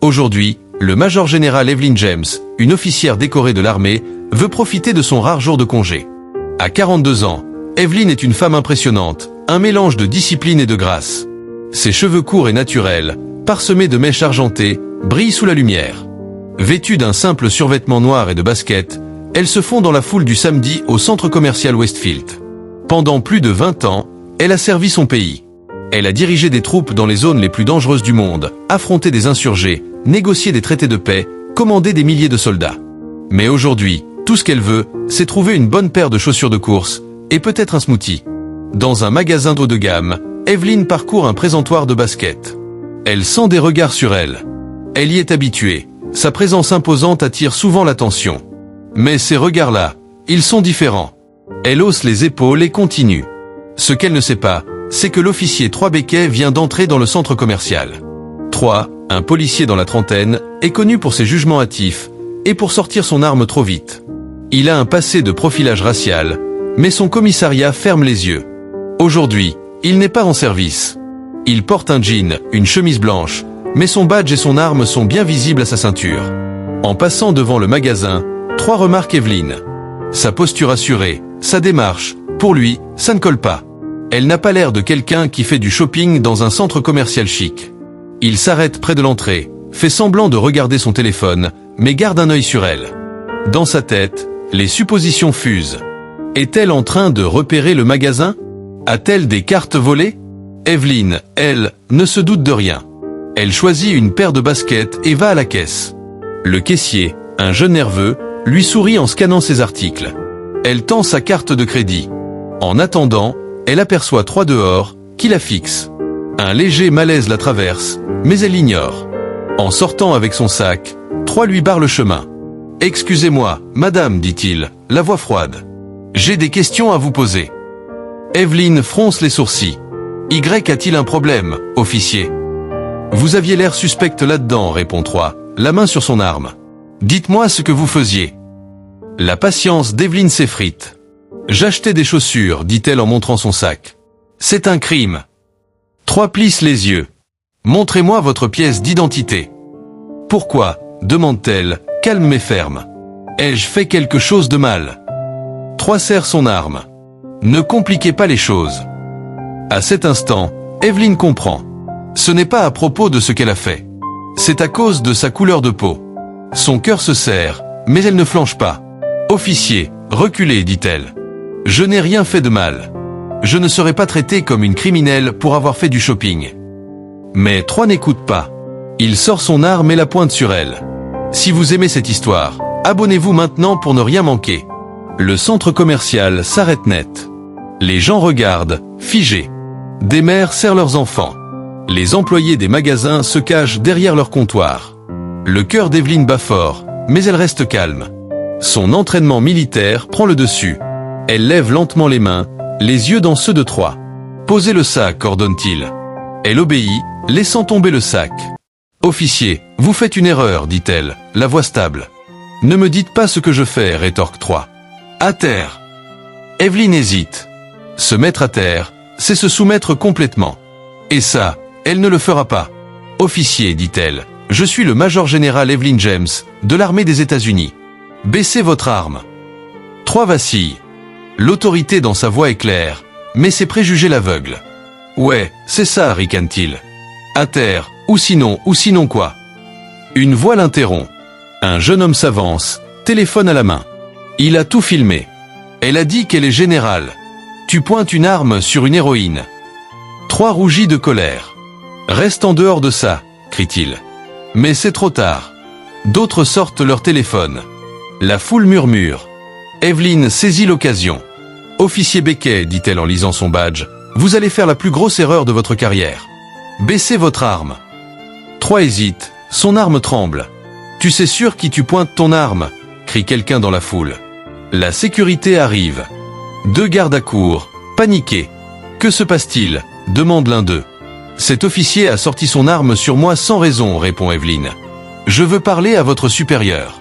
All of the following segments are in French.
Aujourd'hui, le major général Evelyn James, une officière décorée de l'armée, veut profiter de son rare jour de congé. À 42 ans, Evelyn est une femme impressionnante, un mélange de discipline et de grâce. Ses cheveux courts et naturels, parsemés de mèches argentées, brillent sous la lumière. Vêtue d'un simple survêtement noir et de baskets, elle se fond dans la foule du samedi au centre commercial Westfield. Pendant plus de 20 ans, elle a servi son pays. Elle a dirigé des troupes dans les zones les plus dangereuses du monde, affronté des insurgés, négocié des traités de paix, commandé des milliers de soldats. Mais aujourd'hui, tout ce qu'elle veut, c'est trouver une bonne paire de chaussures de course, et peut-être un smoothie. Dans un magasin d'eau de gamme, Evelyn parcourt un présentoir de baskets. Elle sent des regards sur elle. Elle y est habituée. Sa présence imposante attire souvent l'attention. Mais ces regards-là, ils sont différents. Elle hausse les épaules et continue. Ce qu'elle ne sait pas, c'est que l'officier 3 Becquet vient d'entrer dans le centre commercial. 3, un policier dans la trentaine, est connu pour ses jugements hâtifs et pour sortir son arme trop vite. Il a un passé de profilage racial, mais son commissariat ferme les yeux. Aujourd'hui, il n'est pas en service. Il porte un jean, une chemise blanche, mais son badge et son arme sont bien visibles à sa ceinture. En passant devant le magasin, 3 remarque Evelyn. Sa posture assurée, sa démarche, pour lui, ça ne colle pas. Elle n'a pas l'air de quelqu'un qui fait du shopping dans un centre commercial chic. Il s'arrête près de l'entrée, fait semblant de regarder son téléphone, mais garde un œil sur elle. Dans sa tête, les suppositions fusent. Est-elle en train de repérer le magasin? A-t-elle des cartes volées? Evelyn, elle, ne se doute de rien. Elle choisit une paire de baskets et va à la caisse. Le caissier, un jeune nerveux, lui sourit en scannant ses articles. Elle tend sa carte de crédit. En attendant, elle aperçoit 3 dehors, qui la fixent. Un léger malaise la traverse, mais elle l'ignore. En sortant avec son sac, 3 lui barrent le chemin. « Excusez-moi, madame, dit-il, la voix froide. J'ai des questions à vous poser. » Evelyn fronce les sourcils. « Y a-t-il un problème, officier ?»« Vous aviez l'air suspecte là-dedans, répond 3, la main sur son arme. Dites-moi ce que vous faisiez. » La patience d'Evelyn s'effrite. « J'achetais des chaussures, dit-elle en montrant son sac. C'est un crime. » 3 plisse les yeux. « Montrez-moi votre pièce d'identité. »« Pourquoi ?» demande-t-elle, calme mais ferme. « Ai-je fait quelque chose de mal ?» 3 serre son arme. « Ne compliquez pas les choses. » À cet instant, Evelyn comprend. Ce n'est pas à propos de ce qu'elle a fait. C'est à cause de sa couleur de peau. Son cœur se serre, mais elle ne flanche pas. « Officier, reculez, dit-elle. Je n'ai rien fait de mal. Je ne serai pas traitée comme une criminelle pour avoir fait du shopping. » Mais 3 n'écoute pas. Il sort son arme et la pointe sur elle. Si vous aimez cette histoire, abonnez-vous maintenant pour ne rien manquer. Le centre commercial s'arrête net. Les gens regardent, figés. Des mères serrent leurs enfants. Les employés des magasins se cachent derrière leur comptoir. Le cœur d'Evelyn bat fort, mais elle reste calme. Son entraînement militaire prend le dessus. Elle lève lentement les mains, les yeux dans ceux de 3. « Posez le sac, ordonne-t-il. » Elle obéit, laissant tomber le sac. « Officier, vous faites une erreur, dit-elle, la voix stable. »« Ne me dites pas ce que je fais, rétorque 3. »« À terre !» Evelyn hésite. Se mettre à terre, c'est se soumettre complètement. Et ça, elle ne le fera pas. « Officier, dit-elle, je suis le major général Evelyn James, de l'armée des États-Unis. Baissez votre arme. » 3 vacille. L'autorité dans sa voix est claire, mais ses préjugés l'aveuglent. « Ouais, c'est ça, ricane-t-il. À terre, ou sinon quoi ?» Une voix l'interrompt. Un jeune homme s'avance, téléphone à la main. Il a tout filmé. Elle a dit qu'elle est générale. Tu pointes une arme sur une héroïne. 3 rougit de colère. « Reste en dehors de ça, crie-t-il. Mais c'est trop tard. D'autres sortent leur téléphone. La foule murmure. Evelyn saisit l'occasion. « Officier Becquet, dit-elle en lisant son badge, vous allez faire la plus grosse erreur de votre carrière. Baissez votre arme. » 3 hésite, son arme tremble. « Tu sais sûr qui tu pointes ton arme ?» crie quelqu'un dans la foule. La sécurité arrive. 2 gardes accourent, paniqués. « Que se passe-t-il » demande l'un d'eux. « Cet officier a sorti son arme sur moi sans raison, répond Evelyn. Je veux parler à votre supérieur. »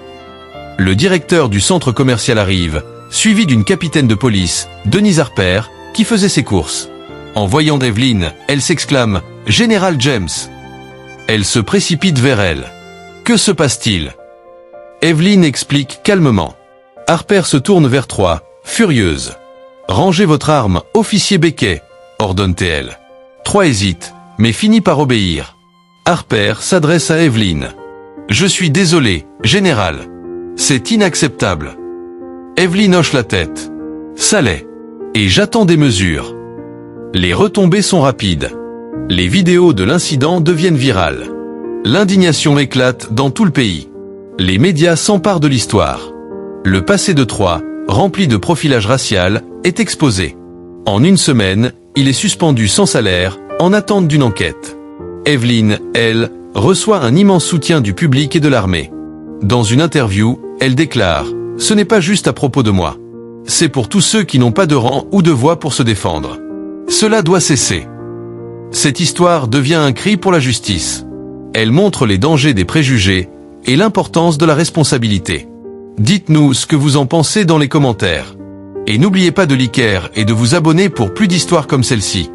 Le directeur du centre commercial arrive, suivi d'une capitaine de police, Denise Harper, qui faisait ses courses. En voyant Evelyn, elle s'exclame « Général James !» Elle se précipite vers elle. Que se passe-t-il? Evelyn explique calmement. Harper se tourne vers Troy, furieuse. Rangez votre arme, officier Beckett, ordonne-t-elle. Troy hésite, mais finit par obéir. Harper s'adresse à Evelyn. Je suis désolé, général. C'est inacceptable. Evelyn hoche la tête. Ça l'est. Et j'attends des mesures. Les retombées sont rapides. Les vidéos de l'incident deviennent virales. L'indignation éclate dans tout le pays. Les médias s'emparent de l'histoire. Le passé de Troy, rempli de profilage racial, est exposé. En une semaine, il est suspendu sans salaire, en attente d'une enquête. Evelyn, elle, reçoit un immense soutien du public et de l'armée. Dans une interview, elle déclare « Ce n'est pas juste à propos de moi. C'est pour tous ceux qui n'ont pas de rang ou de voix pour se défendre. Cela doit cesser. » Cette histoire devient un cri pour la justice. Elle montre les dangers des préjugés et l'importance de la responsabilité. Dites-nous ce que vous en pensez dans les commentaires. Et n'oubliez pas de liker et de vous abonner pour plus d'histoires comme celle-ci.